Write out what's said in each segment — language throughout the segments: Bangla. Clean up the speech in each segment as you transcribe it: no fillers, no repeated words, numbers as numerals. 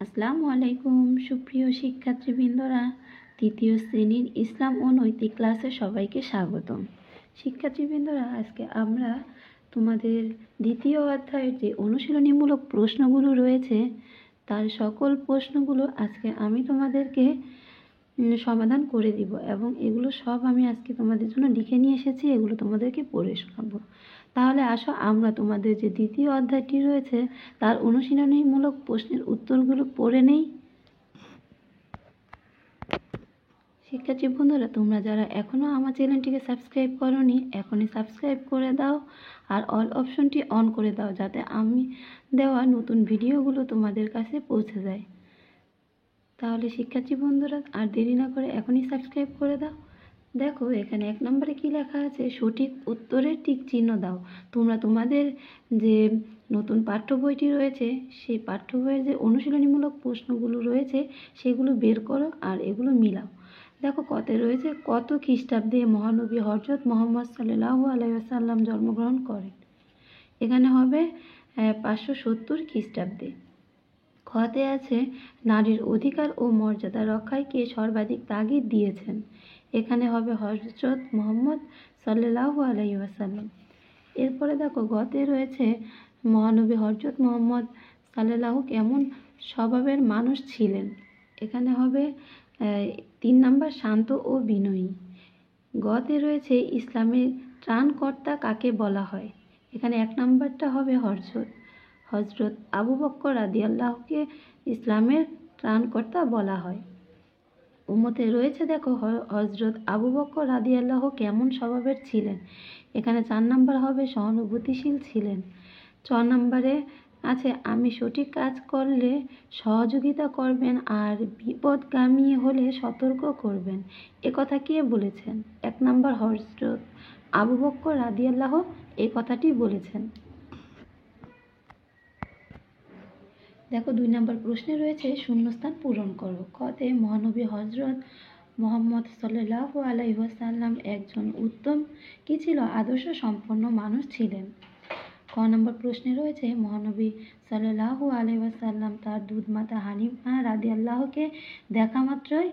আসসালামু আলাইকুম সুপ্রিয় শিক্ষার্থীবৃন্দরা, তৃতীয় শ্রেণীর ইসলাম ও নৈতিক ক্লাসে সবাইকে স্বাগতম। শিক্ষার্থীবৃন্দরা, আজকে আমরা তোমাদের দ্বিতীয় অধ্যায়ের যে অনুশীলনীমূলক প্রশ্নগুলো রয়েছে তার সকল প্রশ্নগুলো আজকে আমি তোমাদেরকে সমাধান করে দিব এবং এগুলো সব আমি আজকে তোমাদের জন্য লিখে নিয়ে এসেছি, এগুলো তোমাদেরকে পড়ে শোনাবো। তাহলে আসো আমরা তোমাদের যে দ্বিতীয় অধ্যায়টি রয়েছে তার অনুশীলনীমূলক প্রশ্নের উত্তরগুলো পড়ে নেই। শিক্ষার্থী বন্ধুরা, তোমরা যারা এখনও আমার চ্যানেলটিকে সাবস্ক্রাইব করোনি এখনই সাবস্ক্রাইব করে দাও আর অল অপশনটি অন করে দাও, যাতে আমি দেওয়া নতুন ভিডিওগুলো তোমাদের কাছে পৌঁছে যায়। তাহলে শিক্ষার্থী বন্ধুরা, আর দেরি না করে এখনই সাবস্ক্রাইব করে দাও। দেখো এখানে 1 নম্বরে কি লেখা আছে, সঠিক উত্তরের টিক চিহ্ন দাও। তোমরা তোমাদের যে নতুন পাঠ্য বইটি রয়েছে সেই পাঠ্য বইয়ের যে অনুশীলনীমূলক প্রশ্নগুলো রয়েছে সেগুলো বের করো আর এগুলো মিলাও। দেখো কত রয়েছে, কত খ্রিস্টাব্দে মহানবী হযরত মুহাম্মদ সাল্লাল্লাহু আলাইহি ওয়াসাল্লাম জন্মগ্রহণ করেন। এখানে হবে 570 খ্রিস্টাব্দে। খতে আছে নারীর অধিকার ও মর্যাদা রক্ষায় কে সর্বাধিক তাগিদ দিয়েছেন। এখানে হবে হযরত মুহাম্মদ সাল্লাল্লাহু আলাইহি ওয়াসাল্লাম। এরপরে দেখো গতে রয়েছে মহানবী হযরত মুহাম্মদ সাল্লাল্লাহু কেমন স্বভাবের মানুষ ছিলেন। এখানে হবে 3 নম্বর শান্ত ও বিনয়ী। গতে রয়েছে ইসলামের ত্রাণকর্তা কাকে বলা হয়। এখানে 1 নম্বরটা হবে হযরত আবু বকর রাদিয়াল্লাহুকে ইসলামের ত্রাণকর্তা বলা হয়। উম্মতে রয়েছে দেখো হযরত আবু বকর রাদিয়াল্লাহু কেমন স্বভাবের ছিলেন। এখানে 4 নম্বর হবে সহানুভূতিশীল ছিলেন। 6 নম্বরে আছে আমি সঠিক কাজ করলে সহযোগিতা করবেন আর বিপদগামী হলে সতর্ক করবেন। একথা কে বলেছেন? 1 নম্বর হযরত আবু বকর রাদিয়াল্লাহু এই কথাটি বলেছেন। দেখো 2 নম্বর প্রশ্নে রয়েছে শূন্যস্থান পূরণ করো। কতে মহানবী হযরত মুহাম্মদ সাল্লাল্লাহু আলাইহি ওয়াসাল্লাম একজন উত্তম কি ছিল, আদর্শ সম্পন্ন মানুষ ছিলেন। ক নম্বর প্রশ্নে রয়েছে মহানবী সাল্লাল্লাহু আলাইহি ওয়াসাল্লাম তার দুধমাতা হালিমা রাদিয়াল্লাহুকে দেখা মাত্রই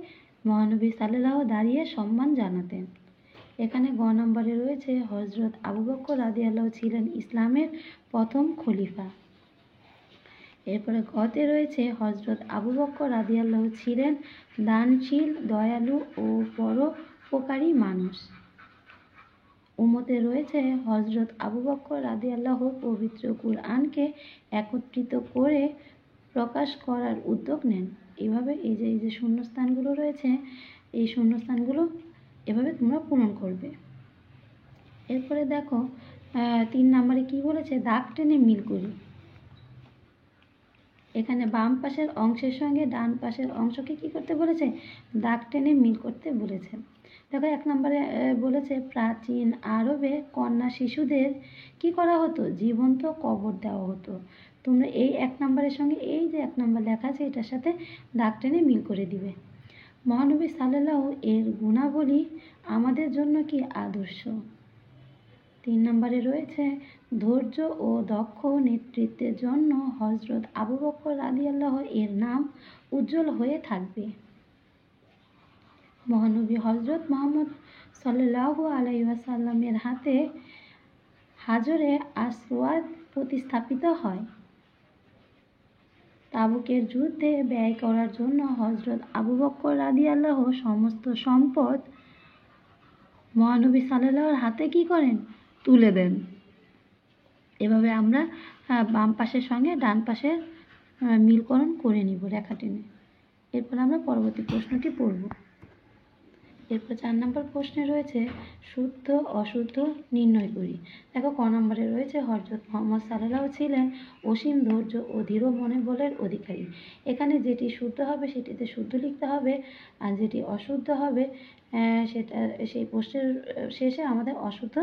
মহানবী সাল্লাল্লাহু দাঁড়িয়ে সম্মান জানাতেন। এখানে গ নম্বরে রয়েছে হযরত আবু বকর রাদিয়াল্লাহু ছিলেন ইসলামের প্রথম খলিফা। এরপরে গতে রয়েছে হযরত আবু বকর রাদিয়াল্লাহু ছিলেন দানশীল, দয়ালু ও পরোপকারী মানুষ। উম্মতে রয়েছে হযরত আবু বকর রাদিয়াল্লাহু পবিত্র কুরআনকে একত্রিত করে প্রকাশ করার উদ্যোগ নেন। এইভাবে এই যে শূন্যস্থানগুলো রয়েছে এই শূন্যস্থানগুলো এভাবে তোমরা পূরণ করবে। এরপরে দেখো 3 নম্বরে কি বলেছে, দাগ টেনে মিল করি। এখানে বাম পাশের অংশের সঙ্গে ডান পাশের অংশকে কি করতে বলেছে, দাগ টেনে মিল করতে বলেছে। দেখো 1 নম্বরে বলেছে প্রাচীন আরবে কন্যা শিশুদের কি করা হতো, জীবন্ত কবর দেওয়া হতো। তোমরা এই 1 নম্বরের সঙ্গে এই যে 1 নম্বর লেখা আছে এটার সাথে দাগ টেনে মিল করে দিবে। মহানবী সাল্লাল্লাহু এর গুণাবলী আমাদের জন্য কি আদর্শ। 3 নম্বরে রয়েছে ধৈর্য ও দক্ষ নেতৃত্বের জন্য হযরত আবু বকর রাদিয়াল্লাহু এর নাম উজ্জ্বল হয়ে থাকবে। মহানবী হযরত মুহাম্মদ সাল্লাল্লাহু আলাইহি ওয়াসাল্লামের হাতে হাজরে আসওয়াদ প্রতিস্থাপিত হয়। তাবুকের যুদ্ধে ব্যয় করার জন্য হযরত আবু বকর রাদিয়াল্লাহু সমস্ত সম্পদ মহানবী সাল্লাল্লাহুর হাতে কি করেন, তুলে দেন। এভাবে আমরা বাম পাশের সঙ্গে ডান পাশের মিলকরণ করে নিব রেখা টেনে। এরপর আমরা পরবর্তী প্রশ্নটি পড়ব। এরপর 4 নম্বর প্রশ্নে রয়েছে শুদ্ধ অশুদ্ধ নির্ণয় করি। দেখো ক নম্বরে রয়েছে হযরত মুহাম্মদ সাল্লাল্লাহু ছিলেন অসীম ধৈর্য ও দৃঢ় মনোবলের অধিকারী। এখানে যেটি শুদ্ধ হবে সেটিতে শুদ্ধ লিখতে হবে আর যেটি অশুদ্ধ হবে সেটা সেই প্রশ্নের শেষে আমাদের অশুদ্ধ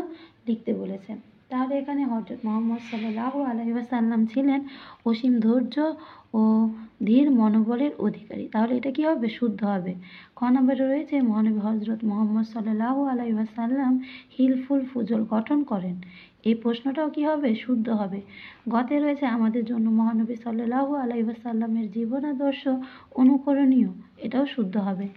লিখতে বলেছে। তাহলে এখানে হযরত মুহাম্মদ সাল্লাল্লাহু আলাইহি ওয়াসাল্লাম ছিলেন অসীম ধৈর্য ও ধীর মনোবলের অধিকারী। তাহলে এটা কি হবে, শুদ্ধ হবে। খ নম্বরে রয়েছে মহানবী হযরত মুহাম্মদ সাল্লাল্লাহু আলাইহি ওয়াসাল্লাম হিলফুল ফুজল গঠন করেন। এই প্রশ্নটাও কি হবে? শুদ্ধ হবে। গতে রয়েছে আমাদের জন্য মহানবী সাল্লাল্লাহু আলাইহি ওয়াসাল্লামের জীবন আদর্শ অনুকরণীয়, এটাও শুদ্ধ হবে।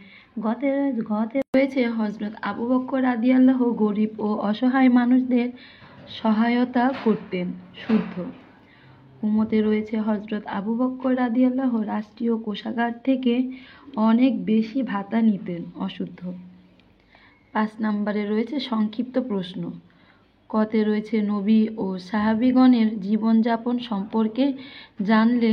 ঘতে রয়েছে হযরত আবু বকর রাদিয়াল্লাহু গরিব ও অসহায় মানুষদের সহায়তা করতেন, শুদ্ধ। উম্মতে রয়েছে হযরত আবু বকর রাদিয়াল্লাহু রাষ্ট্রীয় কোষাগার থেকে অনেক বেশি ভাতা নিতেন, অশুদ্ধ। 5 নম্বরে রয়েছে সংক্ষিপ্ত প্রশ্ন। কতে রয়েছে নবী ও সাহাবীগণের জীবনযাপন সম্পর্কে জানলে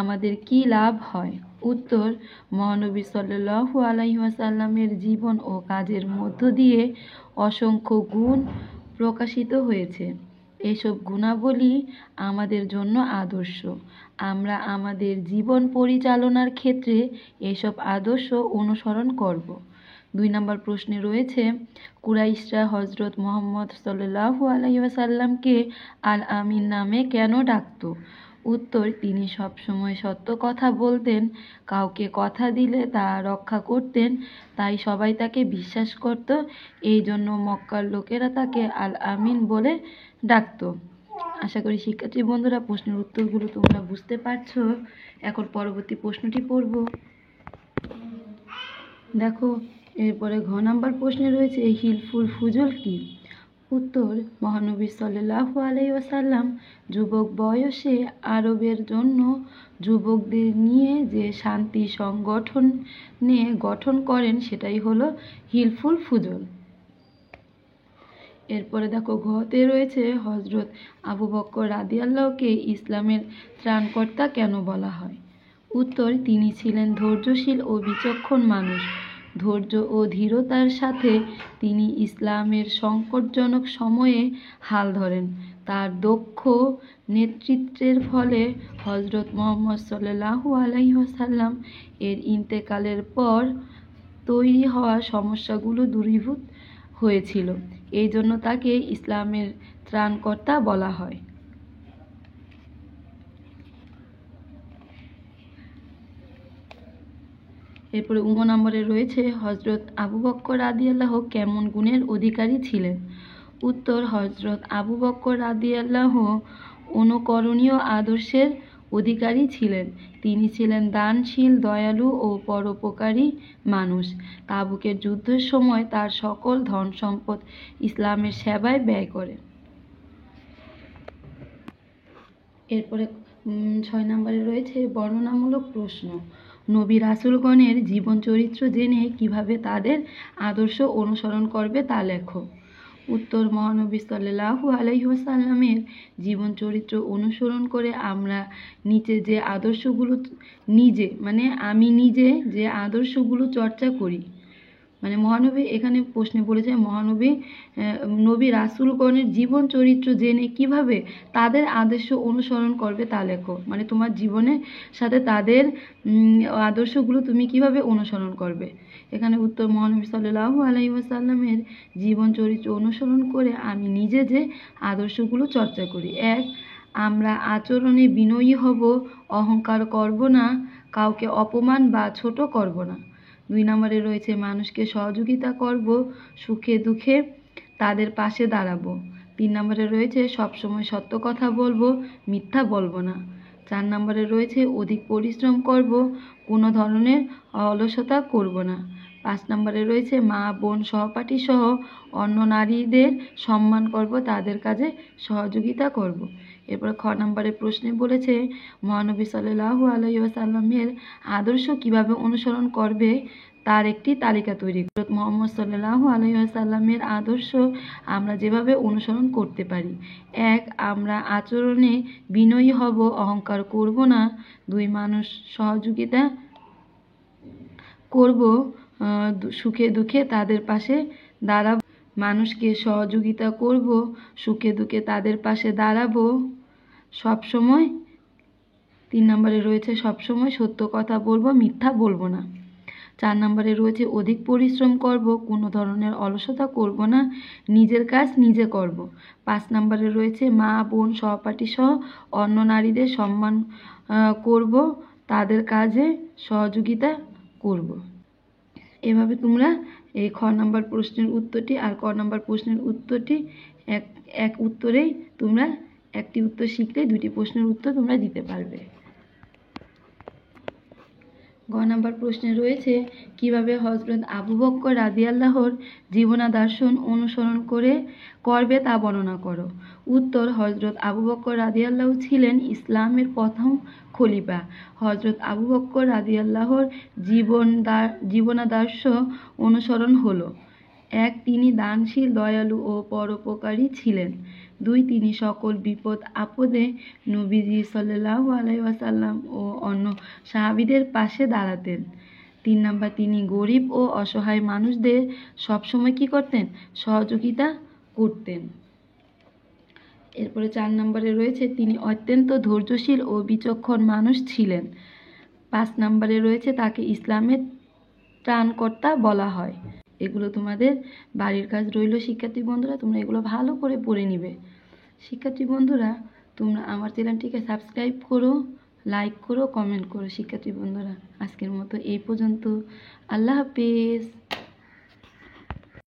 আমাদের কি লাভ হয়? উত্তর, মহানবী সাল্লাল্লাহু আলাইহি ওয়াসাল্লামের জীবন ও কাজের মধ্য দিয়ে অসংখ্য গুণ প্রকাশিত হয়েছে। এসব গুণাবলী আমাদের জন্য আদর্শ। আমরা আমাদের জীবন পরিচালনার ক্ষেত্রে এসব আদর্শ অনুসরণ করব। 2 নম্বর প্রশ্নে রয়েছে কুরাইশরা হযরত মুহাম্মদ সাল্লাল্লাহু আলাইহি ওয়াসাল্লামকে আল আমিন নামে কেন ডাকত? উত্তর, তিনি সবসময় সত্য কথা বলতেন, কাউকে কথা দিলে তা রক্ষা করতেন, তাই সবাই তাকে বিশ্বাস করত। এই জন্য মক্কার লোকেরা তাকে আল আমিন বলে ডাকত। আশা করি শিক্ষার্থী বন্ধুরা প্রশ্নের উত্তরগুলো তোমরা বুঝতে পারছো। এখন পরবর্তী প্রশ্নটি পড়ব। দেখো, এরপরে ঘ নাম্বার প্রশ্নে রয়েছে হিলফুল ফুজুল কি? উত্তর, মহানবী সাল্লাল্লাহু আলাইহি ওয়াসাল্লাম যুবক বয়সে আরবের জন্য যুবকদের নিয়ে যে শান্তি সংগঠনে গঠন করেন সেটাই হলো হিলফুল ফুজুল। এরপরে দেখো ঘতে রয়েছে হযরত আবু বকর রাদিয়াল্লাহুকে ইসলামের ত্রাণকর্তা কেন বলা হয়? উত্তর, তিনি ছিলেন ধৈর্যশীল ও বিচক্ষণ মানুষ। ধৈর্য ও ধীরতার সাথে তিনি ইসলামের সংকটজনক সময়ে হাল ধরেন। তার দক্ষ নেতৃত্বের ফলে হযরত মুহাম্মদ সাল্লাল্লাহু আলাইহি ওয়াসাল্লাম এর ইন্তেকালের পর তৈরি হওয়া সমস্যাগুলো দূরীভূত হয়েছিল। এই জন্য তাকে ইসলামের ত্রাণকর্তা বলা হয়। এরপরে উম নম্বরে রয়েছে হযরত আবু বকর রাদিয়াল্লাহু কেমন গুণের অধিকারী ছিলেন? উত্তর, হযরত আবু বকর রাদিয়াল্লাহু অনুকরণীয় আদর্শের অধিকারী ছিলেন। তিনি ছিলেন দানশীল, দয়ালু ও পরোপকারী মানুষ। তাবুকের যুদ্ধের সময় তার সকল ধন সম্পদ ইসলামের সেবায় ব্যয় করেন। এরপরে 6 নম্বরে রয়েছে বর্ণনামূলক প্রশ্ন। নবী রাসূলগণের জীবন চরিত্র জেনে কিভাবে তাদের আদর্শ অনুসরণ করবে তা লেখো। উত্তর, মহানবী সাল্লাল্লাহু আলাইহি ওয়াসাল্লামের জীবন চরিত্র অনুসরণ করে আমরা আমি নিজে যে আদর্শগুলো চর্চা করি, মানে মহানবী এখানে প্রশ্নে বলেছে নবী রাসূলগণের জীবন চরিত্র জেনে কিভাবে তাদের আদর্শ অনুসরণ করবে তা লেখো। মানে তোমার জীবনের সাথে তাদের আদর্শগুলো তুমি কিভাবে অনুসরণ করবে। এখানে উত্তর, মহানবী সাল্লাল্লাহু আলাইহি ওয়াসাল্লামের জীবন চরিত্র অনুসরণ করে আমি নিজে যে আদর্শগুলো চর্চা করি। 1, আমরা আচরণে বিনয়ী হব, অহংকার করব না, কাউকে অপমান বা ছোট করব না। 2 নম্বরে রয়েছে মানুষকে সহযোগিতা করব, সুখে দুঃখে তাদের পাশে দাঁড়াবো। 3 নম্বরে রয়েছে সবসময় সত্য কথা বলবো, মিথ্যা বলবো না। 4 নম্বরে রয়েছে অধিক পরিশ্রম করব, কোনো ধরনের অলসতা করব না। 5 নম্বরে রয়েছে মা, বোন, সহপাঠী সহ অন্য নারীদের সম্মান করব, তাদের কাজে সহযোগিতা করব। এরপর খ নম্বরের প্রশ্নে বলেছে মহানবী সাল্লাল্লাহু আলাইহি ওয়াসাল্লামের আদর্শ কিভাবে অনুসরণ করবে তার একটি তালিকা তৈরি করো। মুহাম্মদ সাল্লাল্লাহু আলাইহি ওয়াসাল্লামের আদর্শ আমরা যেভাবে অনুসরণ করতে পারি। 1, আমরা আচরণে বিনয়ী হব, অহংকার করব না। 2, মানুষ সহযোগিতা করব, সুখে দুঃখে তাদের পাশে দাঁড়াবো। মানুষকে সহযোগিতা করব, সুখে দুঃখে তাদের পাশে দাঁড়াবো সবসময়। 3 নম্বরে রয়েছে সবসময় সত্য কথা বলবো, মিথ্যা বলবো না। 4 নম্বরে রয়েছে অধিক পরিশ্রম করব, কোনো ধরনের অলসতা করব না, নিজের কাজ নিজে করব। 5 নম্বরে রয়েছে মা, বোন, সহপাঠী সহ অন্য নারীদের সম্মান করব, তাদের কাজে সহযোগিতা করব। এভাবে তোমরা এই খ নম্বর প্রশ্নের উত্তরটি আর ক নম্বর প্রশ্নের উত্তরটি এক এক উত্তরেই তোমরা একটি উত্তর শিখলে দুটি প্রশ্নের উত্তর তোমরা দিতে পারবে। গ নাম্বার প্রশ্নে রয়েছে, কিভাবে হযরত আবু বকর রাদিয়াল্লাহুর জীবনাদর্শন অনুসরণ করবে তা বর্ণনা করো। উত্তর, হযরত আবু বকর রাদিয়াল্লাহু ছিলেন ইসলামের প্রথম খলিফা। হযরত আবু বকর রাদিয়াল্লাহুর জীবনাদর্শ অনুসরণ হলো: 1. তিনি দানশীল, দয়ালু ও পরোপকারী ছিলেন। 2. তিনি সকল বিপদ আপদে নবীজি সাল্লাল্লাহু আলাইহি ওয়াসাল্লাম ও অন্য সাহাবীদের পাশে দাঁড়াতেন। 3 নাম্বার, তিনি গরিব ও অসহায় মানুষদের সবসময় কি করতেন? সহযোগিতা করতেন। এরপরে 4 নম্বরে রয়েছে, তিনি অত্যন্ত ধৈর্যশীল ও বিচক্ষণ মানুষ ছিলেন। 5 নম্বরে রয়েছে, তাকে ইসলামের ত্রাণকর্তা বলা হয়। এগুলো তোমাদের বাড়ির কাজ রইল শিক্ষার্থী বন্ধুরা, তোমরা এগুলো ভালো করে পড়ে নিবে। শিক্ষার্থী বন্ধুরা, তোমরা আমার চ্যানেলটিকে সাবস্ক্রাইব করো, লাইক করো, কমেন্ট করো। শিক্ষার্থী বন্ধুরা, আজকের মতো এই পর্যন্ত। আল্লাহ হাফেজ।